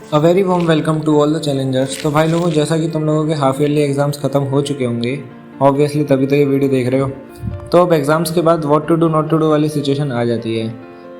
A very warm welcome to all the challengers. तो भाई लोगों, जैसा कि तुम लोगों के हाफ ईयरली एग्जाम्स खत्म हो चुके होंगे ऑब्वियसली, तभी तो ये वीडियो देख रहे हो। तो अब एग्जाम्स के बाद what to do not to do वाली सिचुएशन आ जाती है।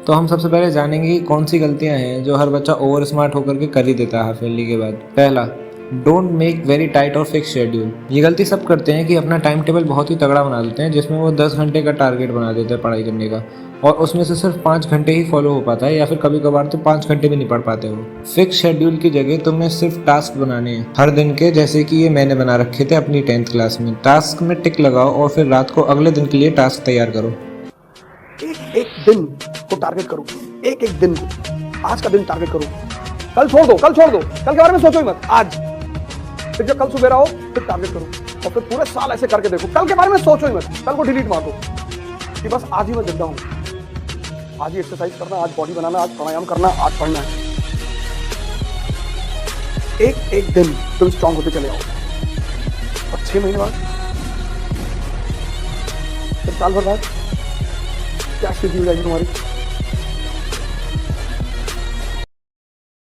तो हम सबसे पहले जानेंगे कि कौन सी गलतियां हैं जो हर बच्चा ओवर स्मार्ट होकर के कर ही देता है हाफ ईयरली के बाद। पहला, डोंट मेक वेरी टाइट और फिक्स शेड्यूल। ये गलती सब करते हैं कि अपना टाइम टेबल बहुत ही तगड़ा बना देते हैं, जिसमें वो 10 घंटे का टारगेट बना देते हैं पढ़ाई करने का, और उसमें से सिर्फ 5 घंटे ही फॉलो हो पाता है, या फिर कभी कभार तो 5 घंटे भी नहीं पढ़ पाते हो। फिक्स शेड्यूल की जगह तुम्हें सिर्फ टास्क बनाने हैं हर दिन के, जैसे कि ये मैंने बना रखे थे अपनी 10th क्लास में। टास्क में टिक लगाओ और फिर रात को अगले दिन के लिए टास्क तैयार करो। एक एक दिन को टारगेट करो, एक एक दिन को, आज का दिन टारगेट करो। कल छोड़ दो, कल के बारे में सोचो ही मत। आज फिर जब कल सुबह आओ फिर टारगेट करो, और फिर पूरे साल ऐसे करके देखो। कल के बारे में सोचो ही मत, कल को डिलीट मार दो कि बस आज ही मैं जिंदा हूं, आज ही एक्सरसाइज करना, आज बॉडी बनाना, आज प्राणायाम करना, आज पढ़ना है। एक एक दिन तुम स्ट्रांग होते चले आओ, और 6 महीने बाद, फिर साल भर बाद क्या स्थिति हो जाएगी तुम्हारी।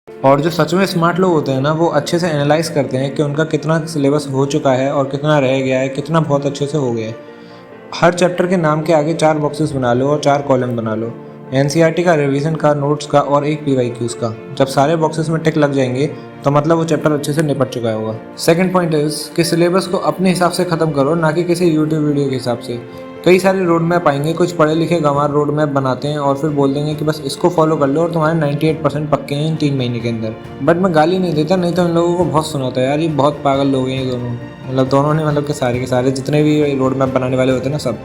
और जो सच में स्मार्ट लोग होते हैं ना, वो अच्छे से एनालाइज करते हैं कि उनका कितना सिलेबस हो चुका है और कितना रह गया है, कितना बहुत अच्छे से हो गया है। हर चैप्टर के नाम के आगे 4 बॉक्सेस बना लो और 4 कॉलम बना लो, एनसीईआरटी का, रिवीजन का, नोट्स का और एक पीवाईक्यूज का। जब सारे बॉक्सेस में टिक लग जाएंगे तो मतलब वो चैप्टर अच्छे से निपट चुका होगा। सेकंड पॉइंट इज कि सिलेबस को अपने हिसाब से ख़त्म करो, ना कि किसी यूट्यूब वीडियो के हिसाब से। कई सारे रोड मैप आएंगे, कुछ पढ़े लिखे गंवार रोड मैप बनाते हैं और फिर बोल देंगे कि बस इसको फॉलो कर लो और तुम्हारे 98% पक्के हैं इन 3 महीने के अंदर। बट मैं गाली नहीं देता, नहीं तो इन लोगों को बहुत सुना था यार, ये बहुत पागल लोग हैं ये दोनों। मतलब दोनों ने, मतलब के सारे जितने भी रोड मैप बनाने वाले होते हैं ना, सब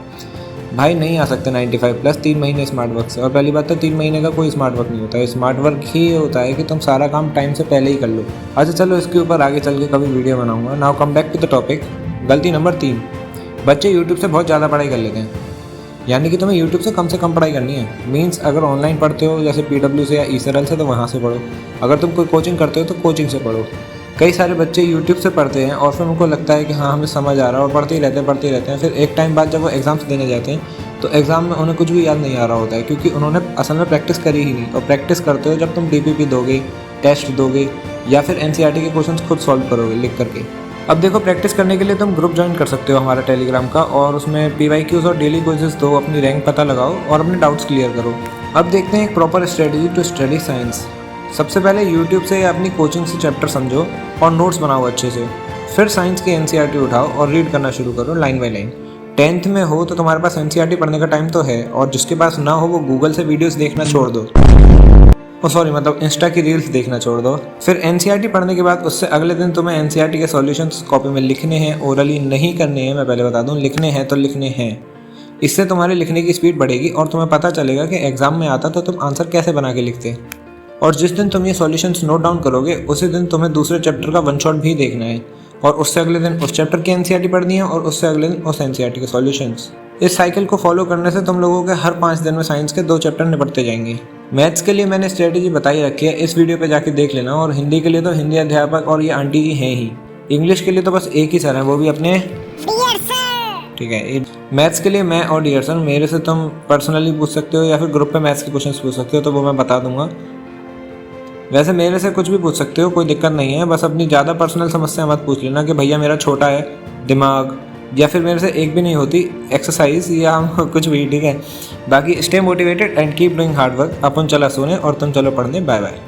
भाई नहीं आ सकते 95+ 3 महीने स्मार्ट वर्क से। और पहली बात तो 3 महीने का कोई स्मार्ट वर्क नहीं होता है। स्मार्ट वर्क ही होता है कि तुम सारा काम टाइम से पहले ही कर लो। अच्छा चलो, इसके ऊपर आगे चल के कभी वीडियो बनाऊंगा। Now come back to the topic. गलती नंबर 3, बच्चे यूट्यूब से बहुत ज़्यादा पढ़ाई कर लेते हैं। यानी कि तुम्हें यूट्यूब से कम पढ़ाई करनी है। मीन्स अगर ऑनलाइन पढ़ते हो जैसे PW से या ईसरल से, तो वहाँ से पढ़ो। अगर तुम कोई कोचिंग करते हो तो कोचिंग से पढ़ो। कई सारे बच्चे यूट्यूब से पढ़ते हैं और फिर उनको लगता है कि हाँ हमें समझ आ रहा है, और पढ़ते ही रहते हैं। फिर एक टाइम बाद जब वो एग्ज़ाम्स देने जाते हैं तो एग्ज़ाम में उन्हें कुछ भी याद नहीं आ रहा होता है, क्योंकि उन्होंने असल में प्रैक्टिस करी ही नहीं। और प्रैक्टिस करते हो जब तुम DPP दोगे, टेस्ट दोगे, या फिर NCERT के क्वेश्चन खुद सॉल्व करोगे लिख करके। अब देखो, प्रैक्टिस करने के लिए तुम ग्रुप ज्वाइन कर सकते हो हमारा टेलीग्राम का, और उसमें PYQs और डेली क्विज़ेस दो, अपनी रैंक पता लगाओ और अपने डाउट्स क्लियर करो। अब देखते हैं एक proper strategy to study science. सबसे पहले यूट्यूब से या अपनी कोचिंग से चैप्टर समझो और नोट्स बनाओ अच्छे से। फिर साइंस की NCERT उठाओ और रीड करना शुरू करो लाइन बाय लाइन। 10th में हो तो तुम्हारे पास NCERT पढ़ने का टाइम तो है, और जिसके पास ना हो वो गूगल से वीडियोस देखना छोड़ दो। मतलब इंस्टा की रील्स देखना छोड़ दो। फिर NCERT पढ़ने के बाद उससे अगले दिन तुम्हें NCERT के सॉल्यूशंस कॉपी में लिखने हैं, ओरली नहीं करने हैं। मैं पहले बता दूं, लिखने हैं तो लिखने हैं। इससे तुम्हारे लिखने की स्पीड बढ़ेगी और तुम्हें पता चलेगा कि एग्जाम में आता तो तुम आंसर कैसे बना के लिखते। और जिस दिन तुम ये सॉल्यूशंस नोट डाउन करोगे उसी दिन तुम्हें दूसरे चैप्टर का 1 शॉट भी देखना है, और उससे अगले दिन उस चैप्टर की NCERT पढ़नी है, और उससे अगले दिन उस NCERT के सॉल्यूशंस। इस साइकिल को फॉलो करने से तुम लोगों के हर 5 दिन में साइंस के 2 चैप्टर निपटते जाएंगे। मैथ्स के लिए मैंने स्ट्रेटेजी बताई रखी है, इस वीडियो पे जाके देख लेना। और हिंदी के लिए तो हिंदी अध्यापक और ये आंटी जी हैं ही। इंग्लिश के लिए तो बस एक ही सर है, वो भी अपने डियर सर, ठीक है। मैथ्स के लिए मैं और डियर सर, मेरे से तुम पर्सनली पूछ सकते हो या फिर ग्रुप पे मैथ्स के क्वेश्चन पूछ सकते हो, तो वो मैं बता दूंगा। वैसे मेरे से कुछ भी पूछ सकते हो, कोई दिक्कत नहीं है। बस अपनी ज़्यादा पर्सनल समस्या मत पूछ लेना कि भैया मेरा छोटा है दिमाग, या फिर मेरे से एक भी नहीं होती एक्सरसाइज या कुछ भी, ठीक है। बाकी stay motivated and keep doing hard work. अपन चला सोने और तुम चलो पढ़ने। Bye bye.